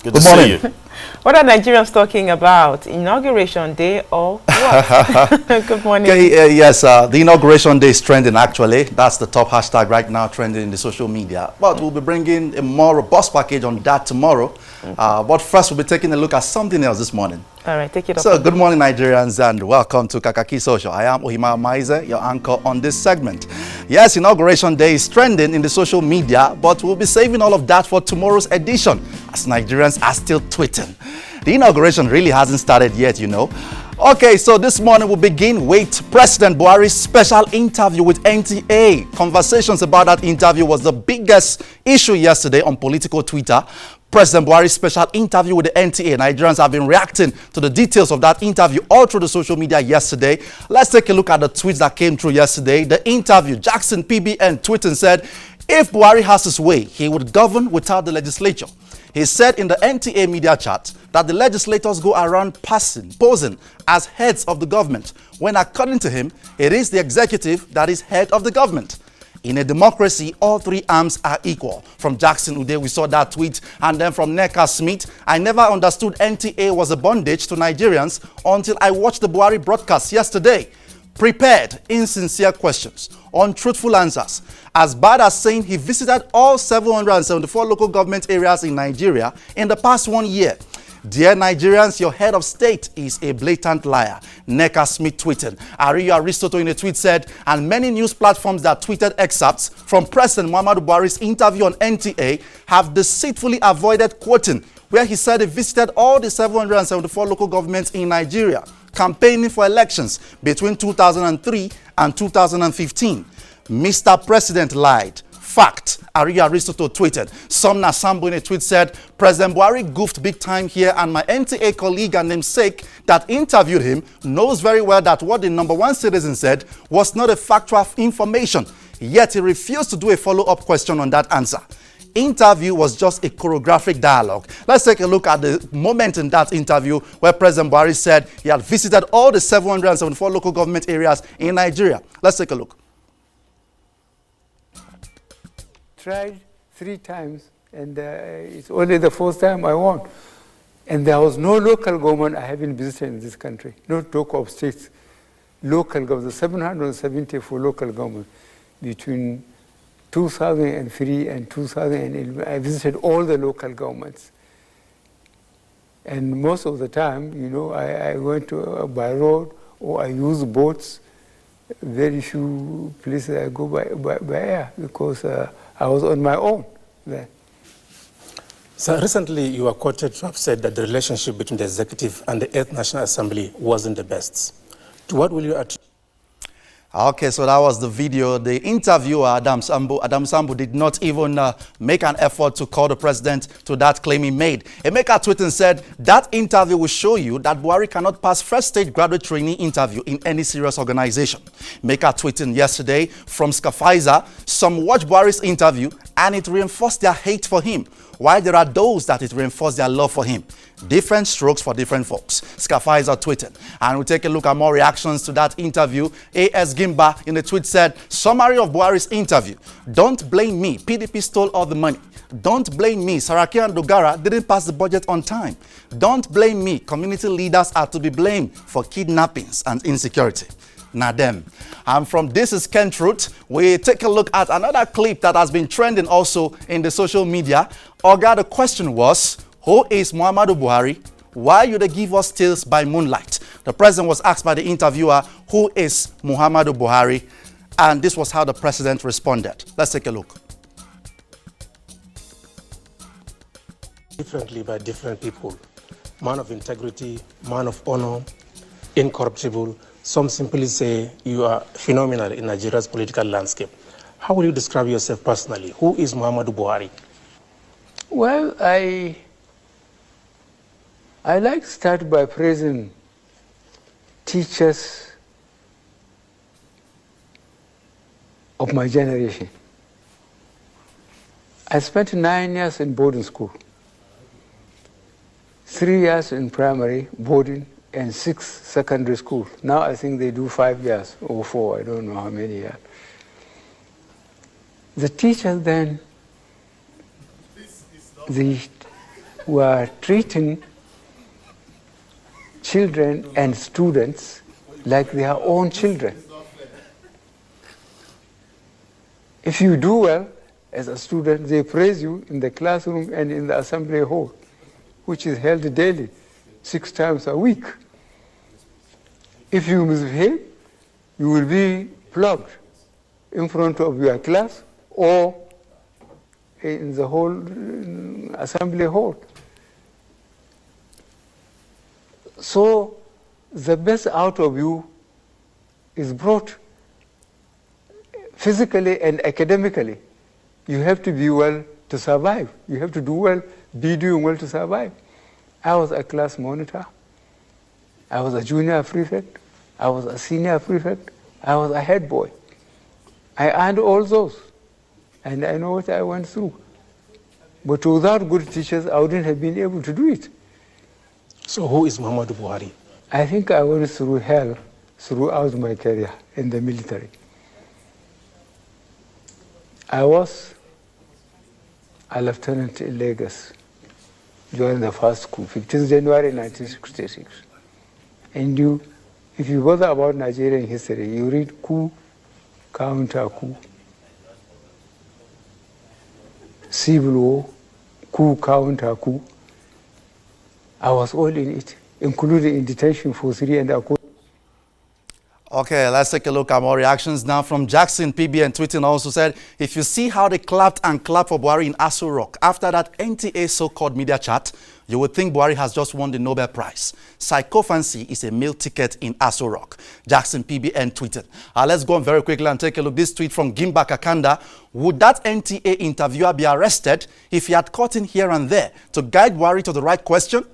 Good to see you. What are Nigerians talking about? Inauguration day or what? Good morning. Okay, yes, the inauguration day is trending actually. That's the top hashtag right now trending in the social media. But we'll be bringing a more robust package on that tomorrow. But first we'll be taking a look at something else this morning. All right, take it up. So good morning Nigerians and welcome to Kakaaki Social. I am Ohima Maize, your anchor on this segment. Yes, inauguration day is trending in the social media, but we'll be saving all of that for tomorrow's edition as Nigerians are still tweeting. The inauguration really hasn't started yet, you know. Okay, so this morning we'll begin with President Buhari's special interview with NTA. Conversations about that interview was the biggest issue yesterday on political Twitter. President Buhari's special interview with the NTA. Nigerians have been reacting to the details of that interview all through the social media yesterday. Let's take a look at the tweets that came through yesterday. The interview, Jackson PBN tweeted and said, if Buhari has his way, he would govern without the legislature. He said in the NTA media chat that the legislators go around posing as heads of the government, when according to him, it is the executive that is head of the government. In a democracy, all three arms are equal. From Jackson Ude, we saw that tweet. And then from Neka Smith, I never understood NTA was a bondage to Nigerians until I watched the Buhari broadcast yesterday. Prepared, insincere questions, untruthful answers. As bad as saying he visited all 774 local government areas in Nigeria in the past 1 year. Dear Nigerians, your head of state is a blatant liar. Neka Smith tweeted. Ariyo Aristotle in a tweet said, and many news platforms that tweeted excerpts from President Muhammadu Buhari's interview on NTA have deceitfully avoided quoting, where he said he visited all the 774 local governments in Nigeria, campaigning for elections between 2003 and 2015. Mr. President lied. Fact, Ariyo Aristotle tweeted. Somna Sambo in a tweet said, President Buhari goofed big time here, and my NTA colleague and namesake that interviewed him knows very well that what the #1 citizen said was not a factual information, yet he refused to do a follow-up question on that answer. Interview was just a choreographic dialogue. Let's take a look at the moment in that interview where President Buhari said he had visited all the 774 local government areas in Nigeria. Let's take a look. Tried 3 times, and it's only the 4th time I won. And there was no local government I haven't visited in this country. No talk of states. Local government, 774 local government. Between 2003 and 2011, I visited all the local governments. And most of the time, you know, I went by road or I use boats. Very few places I go by air because I was on my own then. So recently you were quoted to have said that the relationship between the executive and the 8th National Assembly wasn't the best. To what will you attribute? Okay, so that was the video. The interviewer, Adam Sambo, did not even make an effort to call the president to that claim he made. Emeka tweeted and said, that interview will show you that Buhari cannot pass first stage graduate trainee interview in any serious organization. Emeka tweeted yesterday from Pfizer, some watch Buhari's interview and it reinforced their hate for him, while there are those that it reinforced their love for him. Different strokes for different folks. Pfizer tweeted. And we'll take a look at more reactions to that interview. A.S. Gimba in the tweet said, summary of Buhari's interview. Don't blame me. PDP stole all the money. Don't blame me. Saraki and Dogara didn't pass the budget on time. Don't blame me. Community leaders are to be blamed for kidnappings and insecurity. Nadem. And from This Is Ken Truth, we take a look at another clip that has been trending also in the social media. Oga, the question was, who is Muhammadu Buhari? Why you they give us tales by moonlight? The president was asked by the interviewer, who is Muhammadu Buhari? And this was how the president responded. Let's take a look. Differently by different people. Man of integrity, man of honor, incorruptible. Some simply say you are phenomenal in Nigeria's political landscape. How will you describe yourself personally? Who is Muhammadu Buhari? Well, I like to start by praising teachers of my generation. I spent 9 years in boarding school, 3 years in primary boarding, and 6 secondary school. Now I think they do 5 years or 4, I don't know how many years. The teachers then, were treating children and students like their own children. If you do well as a student, they praise you in the classroom and in the assembly hall, which is held daily, 6 times a week. If you misbehave, you will be flogged in front of your class or in the whole assembly hall. So the best out of you is brought physically and academically. You have to be well to survive. You have to do well, be doing well to survive. I was a class monitor. I was a junior prefect. I was a senior prefect. I was a head boy. I earned all those, and I know what I went through. But without good teachers, I wouldn't have been able to do it. So who is Muhammadu Buhari? I think I went through hell throughout my career in the military. I was a lieutenant in Lagos during the first coup, 15th January 1966. And if you bother about Nigerian history, you read coup, counter coup, civil war, coup, counter coup. I was all in it, including in detention for 3 and a quarter. Okay, let's take a look at more reactions now from Jackson. PBN tweeting also said, if you see how they clapped and clapped for Buhari in Aso Rock after that NTA so-called media chat, you would think Buhari has just won the Nobel Prize. Psychophancy is a meal ticket in Aso Rock. Jackson PBN tweeted. Let's go on very quickly and take a look. This tweet from Gimba Kakanda. Would that NTA interviewer be arrested if he had caught in here and there to guide Buhari to the right question?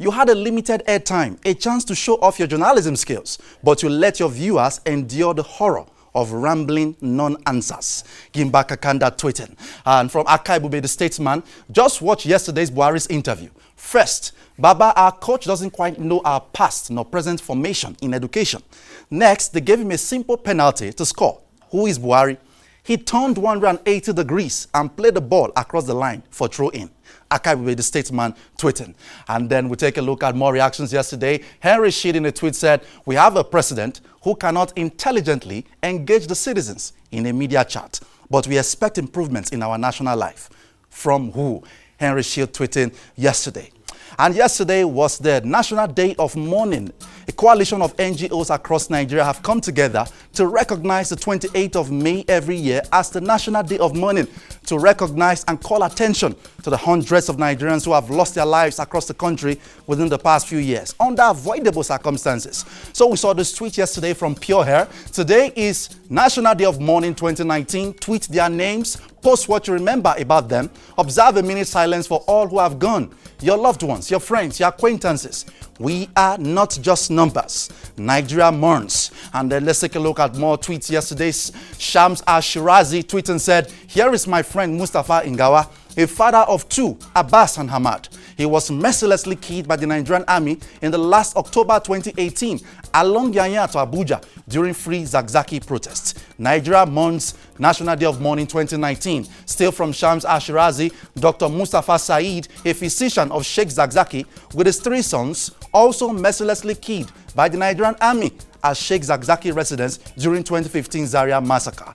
You had a limited airtime, a chance to show off your journalism skills, but you let your viewers endure the horror of rambling non-answers. Gimba Kakanda tweeting. And from Akai Bube, the statesman, just watch yesterday's Buhari's interview. First, Baba, our coach doesn't quite know our past nor present formation in education. Next, they gave him a simple penalty to score. Who is Buhari? He turned 180 degrees and played the ball across the line for throw-in. Akai, the statesman, tweeting. And then we take a look at more reactions yesterday. Henry Sheed in a tweet said, we have a president who cannot intelligently engage the citizens in a media chat, but we expect improvements in our national life. From who? Henry Sheed tweeting yesterday. And yesterday was the National Day of Mourning. A coalition of NGOs across Nigeria have come together to recognize the 28th of May every year as the National Day of Mourning, to recognize and call attention to the hundreds of Nigerians who have lost their lives across the country within the past few years under avoidable circumstances. So we saw this tweet yesterday from Pure Hair. Today is National Day of Mourning 2019. Tweet their names, post what you remember about them, observe a minute silence for all who have gone, your loved ones, your friends, your acquaintances. We are not just numbers. Nigeria mourns. And then let's take a look at more tweets yesterday. Shams Ashirazi tweeted and said, here is my friend Mustafa Ingawa, a father of 2, Abbas and Hamad. He was mercilessly killed by the Nigerian army in the last October 2018 along Yanya to Abuja during Free Zakzaki protests. Nigeria mourns National Day of Mourning 2019. Still from Shams Ashirazi, Dr. Mustafa Said, a physician of Sheikh Zakzaki with his 3 sons, also mercilessly killed by the Nigerian army as Sheikh Zakzaki residents during 2015 Zaria massacre.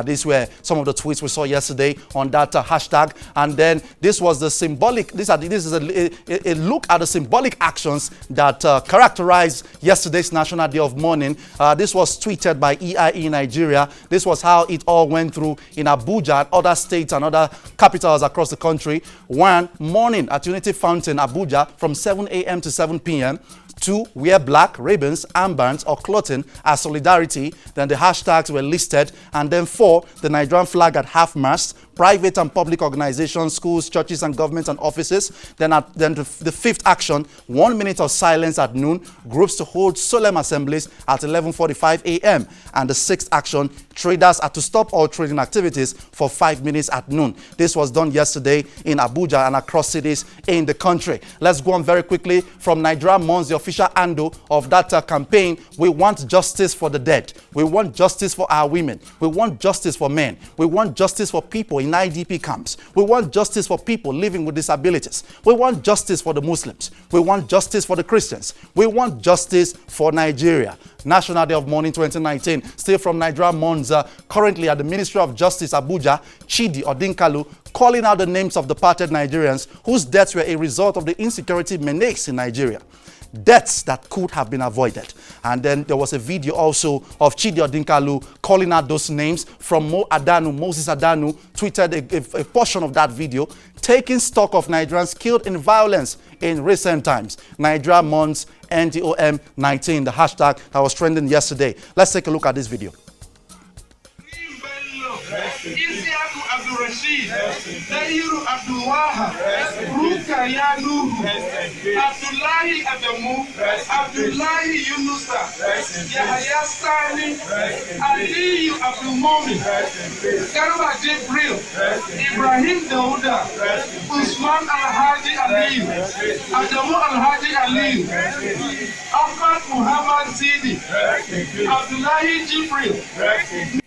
These were some of the tweets we saw yesterday on that hashtag. And then this was the symbolic, this is a look at the symbolic actions that characterized yesterday's National Day of Mourning. This was tweeted by EIE Nigeria. This was how it all went through in Abuja and other states and other capitals across the country. 1, mourning at Unity Fountain, Abuja from 7 a.m. to 7 p.m. 2, wear black, ribbons, armbands, or clothing as solidarity. Then the hashtags were listed. And then 4, the Nigerian flag at half-mast, private and public organizations, schools, churches, and governments and offices. Then the 5th action, 1 minute of silence at noon, groups to hold solemn assemblies at 11:45 a.m. And the 6th action, traders are to stop all trading activities for 5 minutes at noon. This was done yesterday in Abuja and across cities in the country. Let's go on very quickly. From Nigeria Mourns, the official handle of that campaign, we want justice for the dead. We want justice for our women. We want justice for men. We want justice for people in in IDP camps. We want justice for people living with disabilities. We want justice for the Muslims. We want justice for the Christians. We want justice for Nigeria. National Day of Mourning 2019. Still from Nigeria mourns currently at the Ministry of Justice, Abuja, Chidi Odinkalu, calling out the names of departed Nigerians whose deaths were a result of the insecurity menace in Nigeria. Deaths that could have been avoided. And then there was a video also of Chidi Odinkalu calling out those names from Moses Adanu tweeted a portion of that video, taking stock of Nigerians killed in violence in recent times. Nigeria mourns NTOM 19, the hashtag that was trending yesterday. Let's take a look at this video. Isiaku Abdul Rashid, Dayiru Abdul Wahab, Rukaya Nuhu, Abdullahi Adamu, Abdullahi Yunusa, Yahya Sani, Aliyu Abdul Mourning, Garba Jibril, Ibrahim Dauda, Usman Al-Haji Aliyu, Adamu Al-Haji Aliyu, Ahmad Muhammad Zidi, Abdullahi Jibril.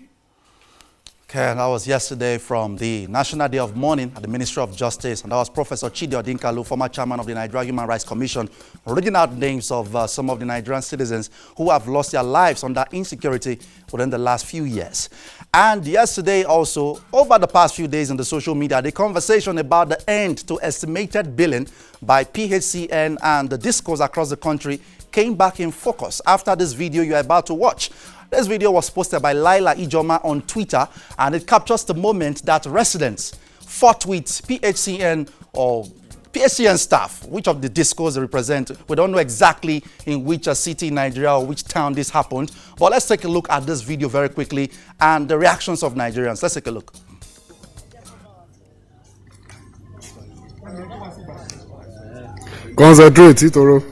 Okay, and that was yesterday from the National Day of Mourning at the Ministry of Justice. And that was Professor Chidi Odinkalu, former chairman of the Nigeria Human Rights Commission, reading out names of some of the Nigerian citizens who have lost their lives under insecurity within the last few years. And yesterday also, over the past few days in the social media, the conversation about the end to estimated billing by PHCN and the discourse across the country came back in focus after this video you're about to watch. This video was posted by Laila Ijoma on Twitter, and it captures the moment that residents fought with PHCN or PHCN staff, which of the discourse they represent. We don't know exactly in which city in Nigeria or which town this happened, but let's take a look at this video very quickly and the reactions of Nigerians. Let's take a look. Concentrate, Itoro.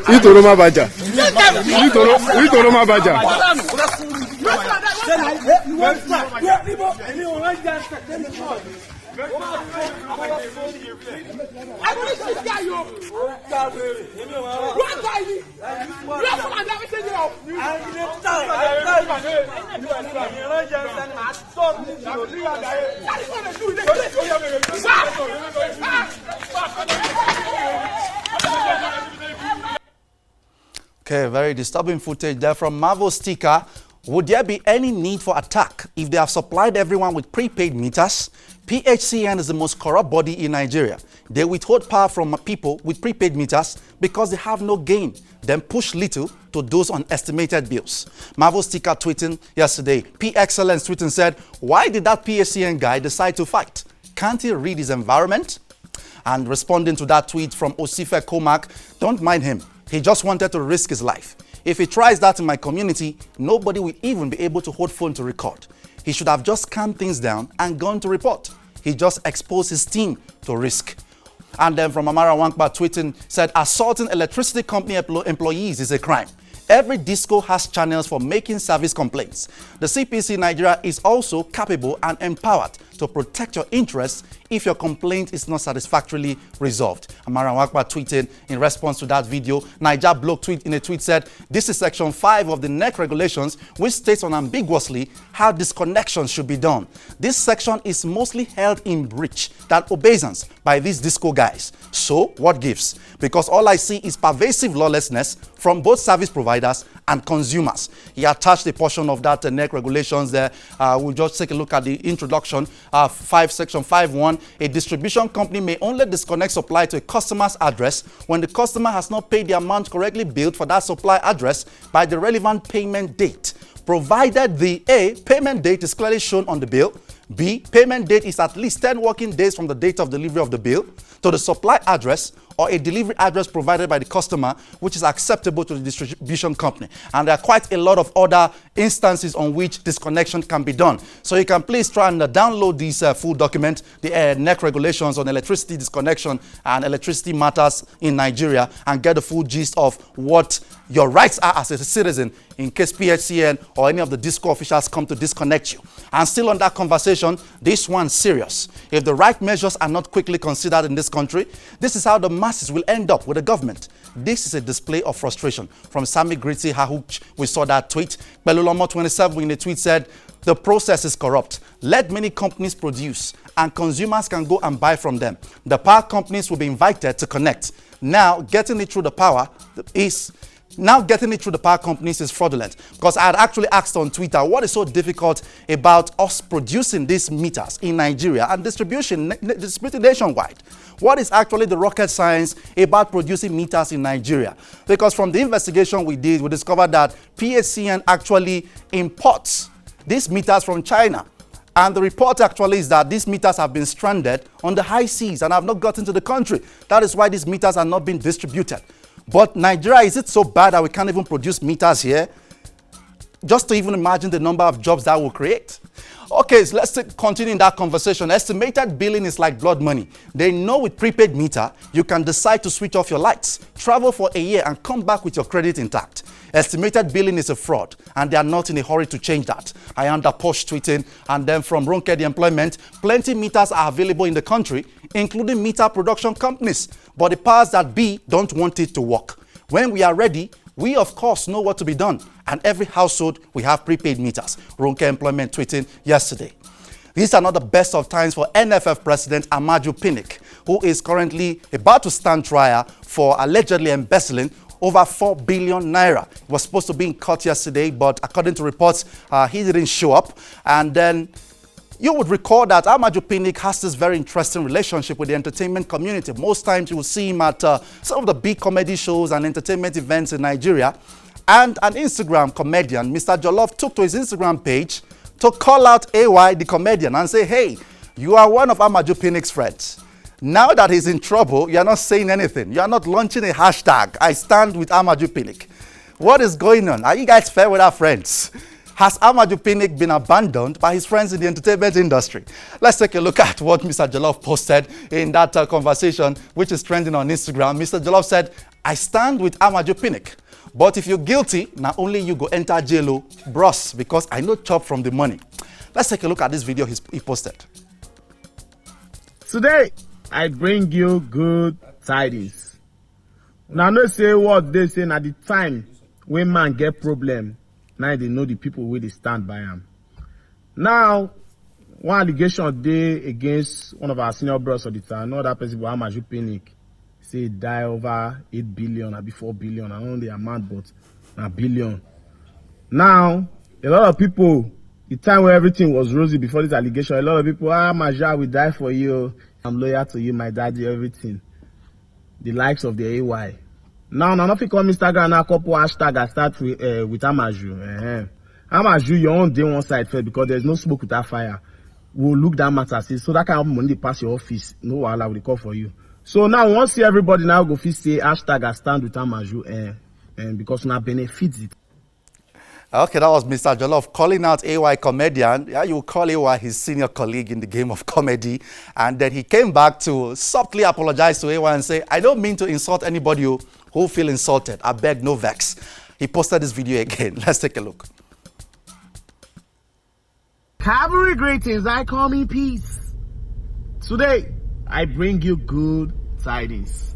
Itoro má bàjá. Itoro má bàjá. Okay, very disturbing footage there from Marvel Sticker. Would there be any need for attack if they have supplied everyone with prepaid meters? PHCN is the most corrupt body in Nigeria. They withhold power from people with prepaid meters because they have no gain, then push little to those on estimated bills. Marvel Sticker tweeting yesterday. P Excellence tweeting said, why did that PHCN guy decide to fight? Can't he read his environment? And responding to that tweet from Osife Komak, don't mind him. He just wanted to risk his life. If he tries that in my community, nobody will even be able to hold phone to record. He should have just calmed things down and gone to report. He just exposed his team to risk. And then from Amara Wankba tweeting said, assaulting electricity company employees is a crime. Every disco has channels for making service complaints. The CPC Nigeria is also capable and empowered to protect your interests if your complaint is not satisfactorily resolved. Amara Wakba tweeted in response to that video. Niger Bloke tweet in a tweet said, this is section 5 of the NEC regulations, which states unambiguously how disconnection should be done. This section is mostly held in breach than obeisance by these disco guys. So what gives? Because all I see is pervasive lawlessness from both service providers and consumers. He attached a portion of that NEC regulations there. We'll just take a look at the introduction. Section 5.1, a distribution company may only disconnect supply to a customer's address when the customer has not paid the amount correctly billed for that supply address by the relevant payment date, provided the A, payment date is clearly shown on the bill, B, payment date is at least 10 working days from the date of delivery of the bill to the supply address, or a delivery address provided by the customer, which is acceptable to the distribution company. And there are quite a lot of other instances on which disconnection can be done. So you can please try and download this full document, the NEC regulations on electricity disconnection and electricity matters in Nigeria, and get the full gist of what your rights are as a citizen in case PHCN or any of the DISCO officials come to disconnect you. And still on that conversation, this one's serious. If the right measures are not quickly considered in this country, this is how the masses will end up with the government. This is a display of frustration. From Sami Griti Hahuch, we saw that tweet. Belulomo 27 in a tweet said, the process is corrupt. Let many companies produce and consumers can go and buy from them. The power companies will be invited to connect. Now, getting it through the power companies is fraudulent, because I had actually asked on Twitter what is so difficult about us producing these meters in Nigeria and distributing nationwide. What is actually the rocket science about producing meters in Nigeria? Because from the investigation we did, we discovered that PHCN actually imports these meters from China. And the report actually is that these meters have been stranded on the high seas and have not gotten to the country. That is why these meters are not being distributed. But Nigeria, is it so bad that we can't even produce meters here? Just to even imagine the number of jobs that will create. Okay, so let's continue in that conversation. Estimated billing is like blood money. They know with prepaid meter, you can decide to switch off your lights, travel for a year and come back with your credit intact. Estimated billing is a fraud, and they are not in a hurry to change that. I am the Posh tweeting, and then from Ronke the Employment, plenty meters are available in the country, including meter production companies. But the powers that be don't want it to work. When we are ready, we of course know what to be done, and every household we have prepaid meters. Ronke Employment tweeting yesterday. These are not the best of times for NFF President Amaju Pinnick, who is currently about to stand trial for allegedly embezzling over 4 billion naira. He was supposed to be in court yesterday, but according to reports, he didn't show up. And then you would recall that Amaju Pinnick has this very interesting relationship with the entertainment community. Most times you will see him at some of the big comedy shows and entertainment events in Nigeria. And an Instagram comedian, Mr. Jollof, took to his Instagram page to call out AY, the comedian, and say, hey, you are one of Amaju Pinnick's friends. Now that he's in trouble, you are not saying anything. You are not launching a hashtag, I stand with Amaju Pinnick. What is going on? Are you guys fair with our friends? Has Amaju Pinnick been abandoned by his friends in the entertainment industry? Let's take a look at what Mr. Jollof posted in that conversation, which is trending on Instagram. Mr. Jollof said, I stand with Amaju Pinnick. But if you're guilty, not only you go enter jail, bros, because I know chop from the money. Let's take a look at this video he posted. Today, I bring you good tidings. Now, no say what they say at the time when man get problem, now they know the people where they stand by him. Now, one allegation day against one of our senior brothers at the time, another person, Amaju Pinnick, say die over 8 billion, or 4 billion, I don't know the amount, but a billion. Now, a lot of people, the time where everything was rosy before this allegation, a lot of people, Maja, we die for you. I'm loyal to you, my daddy, everything. The likes of the AY. Now, nothing come Instagram, now couple hashtag I start with Amaju. Amaju, your own day one side first because there's no smoke without fire. We'll look that matter, see, so that kind of money pass your office. No wahala will call for you. So now, once see everybody now go say hashtag I stand with Amaju, because now benefits it. Okay, that was Mr. Jollof calling out AY comedian. Yeah, you call AY his senior colleague in the game of comedy. And then he came back to softly apologize to AY and say, I don't mean to insult anybody who feel insulted. I beg, no vex. He posted this video again. Let's take a look. Cavalry greetings, I call me peace. Today, I bring you good tidings.